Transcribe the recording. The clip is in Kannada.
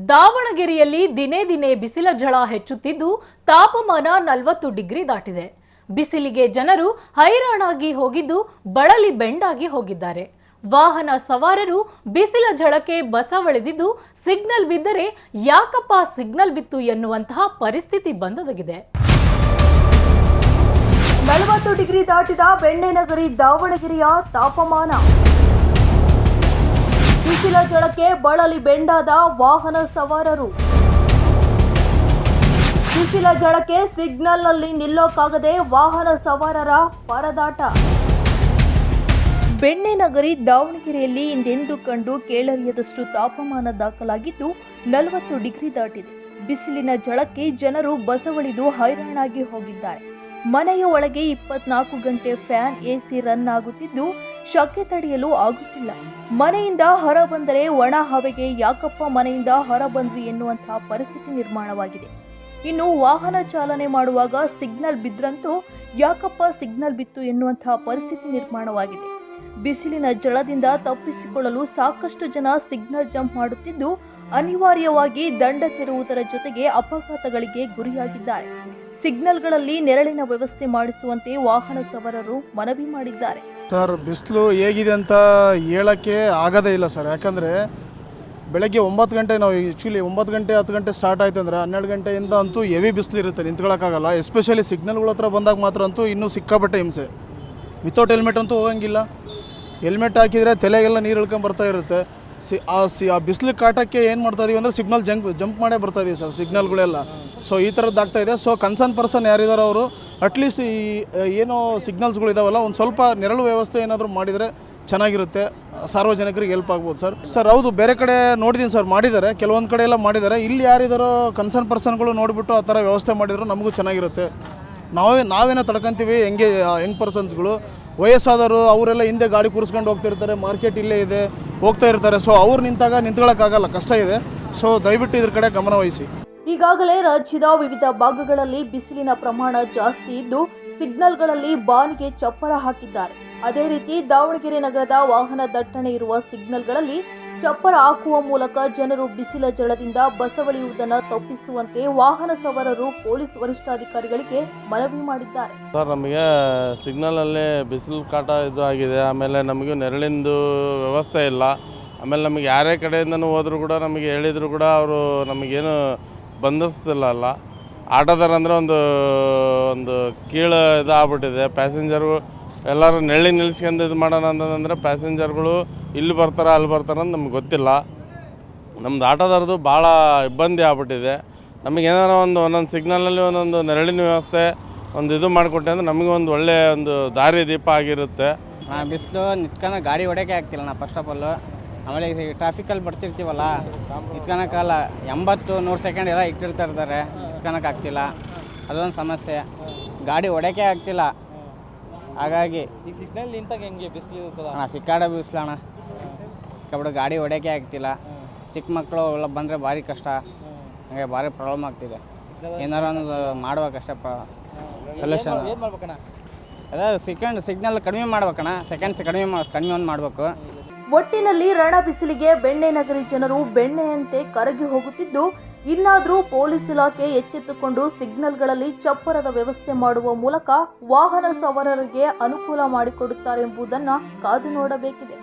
ದಾವಣಗೆರೆಯಲ್ಲಿ ದಿನೇ ದಿನೇ ಬಿಸಿಲ ಝಳ ಹೆಚ್ಚುತ್ತಿದ್ದು ತಾಪಮಾನ 40 ಡಿಗ್ರಿ ದಾಟಿದೆ. ಬಿಸಿಲಿಗೆ ಜನರು ಹೈರಾಣಾಗಿ ಹೋಗಿದ್ದು ಬಳಲಿ ಬೆಂಡಾಗಿ ಹೋಗಿದ್ದಾರೆ. ವಾಹನ ಸವಾರರು ಬಿಸಿಲ ಝಳಕ್ಕೆ ಬಸವಳಿದಿದ್ದು ಸಿಗ್ನಲ್ ಬಿದ್ದರೆ ಯಾಕಪ್ಪ ಸಿಗ್ನಲ್ ಬಿತ್ತು ಎನ್ನುವಂತಹ ಪರಿಸ್ಥಿತಿ ಬಂದೊದಗಿದೆ. 40 ಡಿಗ್ರಿ ದಾಟಿದ ಬೆಣ್ಣೆನಗರಿ ದಾವಣಗೆರೆಯ ತಾಪಮಾನ. ಬಿಸಿಲ ಝಳಕ್ಕೆ ಬಳಲಿ ಬೆಂಡಾದ ವಾಹನ ಸವಾರರು. ಬಿಸಿಲ ಝಳಕ್ಕೆ ಸಿಗ್ನಲ್ನಲ್ಲಿ ನಿಲ್ಲೋಕ್ಕಾಗದೆ ವಾಹನ ಸವಾರರ ಪರದಾಟ. ಬೆಣ್ಣೆನಗರಿ ದಾವಣಗೆರೆಯಲ್ಲಿ ಇಂದೆಂದೂ ಕಂಡು ಕೇಳರಿಯದಷ್ಟು ತಾಪಮಾನ ದಾಖಲಾಗಿದ್ದು 40 ಡಿಗ್ರಿ ದಾಟಿದೆ. ಬಿಸಿಲಿನ ಝಳಕ್ಕೆ ಜನರು ಬಸವಳಿದು ಹೈರಾಣಾಗಿ ಹೋಗಿದ್ದಾರೆ. ಮನೆಯ ಒಳಗೆ 24 ಗಂಟೆ ಫ್ಯಾನ್ ಎಸಿ ರನ್ ಆಗುತ್ತಿದ್ದು ಶಕೆ ತಡೆಯಲು ಆಗುತ್ತಿಲ್ಲ. ಮನೆಯಿಂದ ಹೊರ ಬಂದರೆ ಒಣ ಹವೆಗೆ ಯಾಕಪ್ಪ ಮನೆಯಿಂದ ಹೊರ ಬಂದ್ವಿ ಎನ್ನುವಂತಹ ಪರಿಸ್ಥಿತಿ ನಿರ್ಮಾಣವಾಗಿದೆ. ಇನ್ನು ವಾಹನ ಚಾಲನೆ ಮಾಡುವಾಗ ಸಿಗ್ನಲ್ ಬಿದ್ರಂತೂ ಯಾಕಪ್ಪ ಸಿಗ್ನಲ್ ಬಿತ್ತು ಎನ್ನುವಂತಹ ಪರಿಸ್ಥಿತಿ ನಿರ್ಮಾಣವಾಗಿದೆ. ಬಿಸಿಲಿನ ಝಳದಿಂದ ತಪ್ಪಿಸಿಕೊಳ್ಳಲು ಸಾಕಷ್ಟು ಜನ ಸಿಗ್ನಲ್ ಜಂಪ್ ಮಾಡುತ್ತಿದ್ದು ಅನಿವಾರ್ಯವಾಗಿ ದಂಡ ತೆರುವುದರ ಜೊತೆಗೆ ಅಪಘಾತಗಳಿಗೆ ಗುರಿಯಾಗಿದ್ದಾರೆ. ಸಿಗ್ನಲ್ಗಳಲ್ಲಿ ನೆರಳಿನ ವ್ಯವಸ್ಥೆ ಮಾಡಿಸುವಂತೆ ವಾಹನ ಸವಾರರು ಮನವಿ ಮಾಡಿದ್ದಾರೆ. ಸರ್, ಬಿಸಿಲು ಹೇಗಿದೆ ಅಂತ ಹೇಳೋಕ್ಕೆ ಆಗೋದೇ ಇಲ್ಲ ಸರ್. ಯಾಕಂದರೆ ಬೆಳಗ್ಗೆ 9 ಗಂಟೆ ನಾವು ಆ್ಯಕ್ಚುಲಿ 9 ಗಂಟೆ 10 ಗಂಟೆ ಸ್ಟಾರ್ಟ್ ಆಯ್ತು ಅಂದರೆ 12 ಗಂಟೆಯಿಂದ ಅಂತೂ ಹೆವಿ ಬಿಸಿಲು ಇರುತ್ತೆ, ನಿಂತ್ಕೊಳ್ಳೋಕ್ಕಾಗಲ್ಲ. ಎಸ್ಪೆಷಲಿ ಸಿಗ್ನಲ್ಗಳ ಹತ್ರ ಬಂದಾಗ ಮಾತ್ರ ಅಂತೂ ಇನ್ನೂ ಸಿಕ್ಕಾಪಟ್ಟೆ ಹಿಂಸೆ. ವಿತೌಟ್ ಹೆಲ್ಮೆಟ್ ಅಂತೂ ಹೋಗಂಗಿಲ್ಲ. ಹೆಲ್ಮೆಟ್ ಹಾಕಿದರೆ ತಲೆಗೆಲ್ಲ ನೀರು ಇಳ್ಕೊಂಬರ್ತಾ ಇರುತ್ತೆ. ಆ ಬಿಸಿಲು ಕಾಟಕ್ಕೆ ಏನು ಮಾಡ್ತಾಯಿದ್ದೀವಿ ಅಂದರೆ ಸಿಗ್ನಲ್ ಜಂಪ್ ಮಾಡೇ ಬರ್ತಾಯಿದ್ದೀವಿ ಸರ್, ಸಿಗ್ನಲ್ಗಳೆಲ್ಲ. ಸೊ ಈ ಥರದ್ದು ಆಗ್ತಾಯಿದೆ. ಸೊ ಕನ್ಸರ್ನ್ ಪರ್ಸನ್ ಯಾರಿದ್ದಾರೆ ಅವರು ಅಟ್ಲೀಸ್ಟ್ ಈ ಏನೋ ಸಿಗ್ನಲ್ಸ್ಗಳು ಇದಾವಲ್ಲ, ಒಂದು ಸ್ವಲ್ಪ ನೆರಳು ವ್ಯವಸ್ಥೆ ಏನಾದರೂ ಮಾಡಿದರೆ ಚೆನ್ನಾಗಿರುತ್ತೆ, ಸಾರ್ವಜನಿಕರಿಗೆ ಹೆಲ್ಪ್ ಆಗ್ಬೋದು ಸರ್. ಹೌದು, ಬೇರೆ ಕಡೆ ನೋಡಿದ್ದೀನಿ ಸರ್, ಮಾಡಿದ್ದಾರೆ, ಕೆಲವೊಂದು ಕಡೆ ಎಲ್ಲ ಮಾಡಿದ್ದಾರೆ. ಇಲ್ಲಿ ಯಾರಿದ್ದಾರೋ ಕನ್ಸರ್ನ್ ಪರ್ಸನ್ಗಳು ನೋಡಿಬಿಟ್ಟು ಆ ಥರ ವ್ಯವಸ್ಥೆ ಮಾಡಿದ್ರು ನಮಗೂ ಚೆನ್ನಾಗಿರುತ್ತೆ. ನಾವೇನೋ ತಡ್ಕೊತೀವಿ. ಯಂಗ್ ಪರ್ಸನ್ಸ್ಗಳು, ವಯಸ್ಸಾದವರು ಅವರೆಲ್ಲ ಹಿಂದೆ ಗಾಡಿ ಕೂರಿಸ್ಕೊಂಡು ಹೋಗ್ತಿರ್ತಾರೆ, ಮಾರ್ಕೆಟ್ ಇಲ್ಲೇ ಇದೆ, ಹೋಗ್ತಾ ಇರ್ತಾರೆ. ಸೊ ಅವ್ರು ನಿಂತ್ಕೊಳ್ಳೋಕ್ಕಾಗಲ್ಲ, ಕಷ್ಟ ಇದೆ. ಸೊ ದಯವಿಟ್ಟು ಇದ್ರ ಕಡೆ ಗಮನ ವಹಿಸಿ. ಈಗಾಗಲೇ ರಾಜ್ಯದ ವಿವಿಧ ಭಾಗಗಳಲ್ಲಿ ಬಿಸಿಲಿನ ಪ್ರಮಾಣ ಜಾಸ್ತಿ ಇದ್ದು ಸಿಗ್ನಲ್ಗಳಲ್ಲಿ ಬಾನಿಗೆ ಚಪ್ಪರ ಹಾಕಿದ್ದಾರೆ. ಅದೇ ರೀತಿ ದಾವಣಗೆರೆ ನಗರದ ವಾಹನ ದಟ್ಟಣೆ ಇರುವ ಸಿಗ್ನಲ್ಗಳಲ್ಲಿ ಚಪ್ಪರ ಹಾಕುವ ಮೂಲಕ ಜನರು ಬಿಸಿಲ ಝಳದಿಂದ ಬಸವಳಿಯುವುದನ್ನು ತಪ್ಪಿಸುವಂತೆ ವಾಹನ ಸವಾರರು ಪೊಲೀಸ್ ವರಿಷ್ಠಾಧಿಕಾರಿಗಳಿಗೆ ಮನವಿ ಮಾಡಿದ್ದಾರೆ. ಸರ್, ನಮಗೆ ಸಿಗ್ನಲಲ್ಲಿ ಬಿಸಿಲು ಕಾಟ ಇದು ಆಗಿದೆ. ಆಮೇಲೆ ನಮಗೂ ನೆರಳಿಂದು ವ್ಯವಸ್ಥೆ ಇಲ್ಲ. ಆಮೇಲೆ ನಮಗೆ ಯಾರೇ ಕಡೆಯಿಂದನೂ ಹೋದರೂ ಕೂಡ ನಮಗೆ ಹೇಳಿದ್ರು ಕೂಡ ಅವರು ನಮಗೇನು ಬಂಧಿಸ್ತಿಲ್ಲ. ಆಟೋದಾರ ಅಂದರೆ ಒಂದು ಕೀಳು ಇದಾಗ್ಬಿಟ್ಟಿದೆ. ಪ್ಯಾಸೆಂಜರು ಎಲ್ಲರೂ ನಿಲ್ಸ್ಕೊಂಡು ಇದು ಮಾಡೋಣ ಅಂತಂದರೆ ಪ್ಯಾಸೆಂಜರ್ಗಳು ಇಲ್ಲಿ ಬರ್ತಾರೆ ಅಲ್ಲಿ ಬರ್ತಾರೆ ಅಂತ ನಮ್ಗೆ ಗೊತ್ತಿಲ್ಲ. ನಮ್ಮದು ಆಟೋದಾರದು ಭಾಳ ಇಬ್ಬಂದಿ ಆಗ್ಬಿಟ್ಟಿದೆ. ನಮಗೇನಾರ ಒಂದೊಂದು ಸಿಗ್ನಲಲ್ಲಿ ಒಂದೊಂದು ನೆರಳಿನ ವ್ಯವಸ್ಥೆ ಒಂದು ಇದು ಮಾಡಿಕೊಟ್ಟೆ ಅಂದರೆ ನಮಗೆ ಒಂದು ಒಳ್ಳೆಯ ಒಂದು ದಾರಿ ದೀಪ ಆಗಿರುತ್ತೆ. ಬಿಸಿಲು ನಿತ್ಕೊಂಡು ಗಾಡಿ ಹೊಡೆಯೋಕೆ ಆಗ್ತಿಲ್ಲ ಫಸ್ಟ್ ಆಫ್ ಆಲು. ಆಮೇಲೆ ಈಗ ಟ್ರಾಫಿಕಲ್ಲಿ ಬರ್ತಿರ್ತೀವಲ್ಲ, ನಿತ್ಕೊಳಕ್ಕಾಗಲ್ಲ. 80-100 ಸೆಕೆಂಡ್ ಎಲ್ಲ ಇಟ್ಟಿರ್ತಾರೆ, ನಿತ್ಕೊಳಕ್ಕಾಗ್ತಿಲ್ಲ. ಅದೊಂದು ಸಮಸ್ಯೆ. ಗಾಡಿ ಹೊಡೆಯೋಕೆ ಆಗ್ತಿಲ್ಲ. ಹಾಗಾಗಿ ಈ ಸಿಗ್ನಲ್ ನಿಂತಾಗ ಹೆಂಗೆ ಬಿಸಿಲು ಇರ್ತದೆ ಸಿಕ್ಕಾಡ ಬಿಸಿಲು ಅಣ್ಣ. ಕಬಡ್ಡಿ ಗಾಡಿ ಹೊಡೆಯೋಕೆ ಆಗ್ತಿಲ್ಲ. ಚಿಕ್ಕ ಮಕ್ಕಳು ಎಲ್ಲ ಬಂದರೆ ಭಾರಿ ಕಷ್ಟ. ಹಾಗೆ ಭಾರಿ ಪ್ರಾಬ್ಲಮ್ ಆಗ್ತಿದೆ. ಏನಾರ ಒಂದು ಮಾಡ್ಬೇಕಷ್ಟೇ ಸೊಲ್ಯೂಷನ್. ಏನು ಮಾಡ್ಬೇಕಣ್ಣ? ಅದೇ ಸಿಗ್ನಲ್ ಕಡಿಮೆ ಮಾಡ್ಬೇಕಣ್ಣ. ಸೆಕೆಂಡ್ಸ್ ಕಡಿಮೆ ಒಂದು ಮಾಡಬೇಕು. ಒಟ್ಟಿನಲ್ಲಿ ರಣ ಬಿಸಿಲಿಗೆ ಬೆಣ್ಣೆನಗರಿ ಜನರು ಬೆಣ್ಣೆಯಂತೆ ಕರಗಿ ಹೋಗುತ್ತಿದ್ದು ಇನ್ನಾದರೂ ಪೊಲೀಸ್ ಇಲಾಖೆ ಎಚ್ಚೆತ್ತುಕೊಂಡು ಸಿಗ್ನಲ್ಗಳಲ್ಲಿ ಚಪ್ಪರದ ವ್ಯವಸ್ಥೆ ಮಾಡುವ ಮೂಲಕ ವಾಹನ ಸವಾರರಿಗೆ ಅನುಕೂಲ ಮಾಡಿಕೊಡುತ್ತಾರೆಂಬುದನ್ನು ಕಾದು ನೋಡಬೇಕಿದೆ.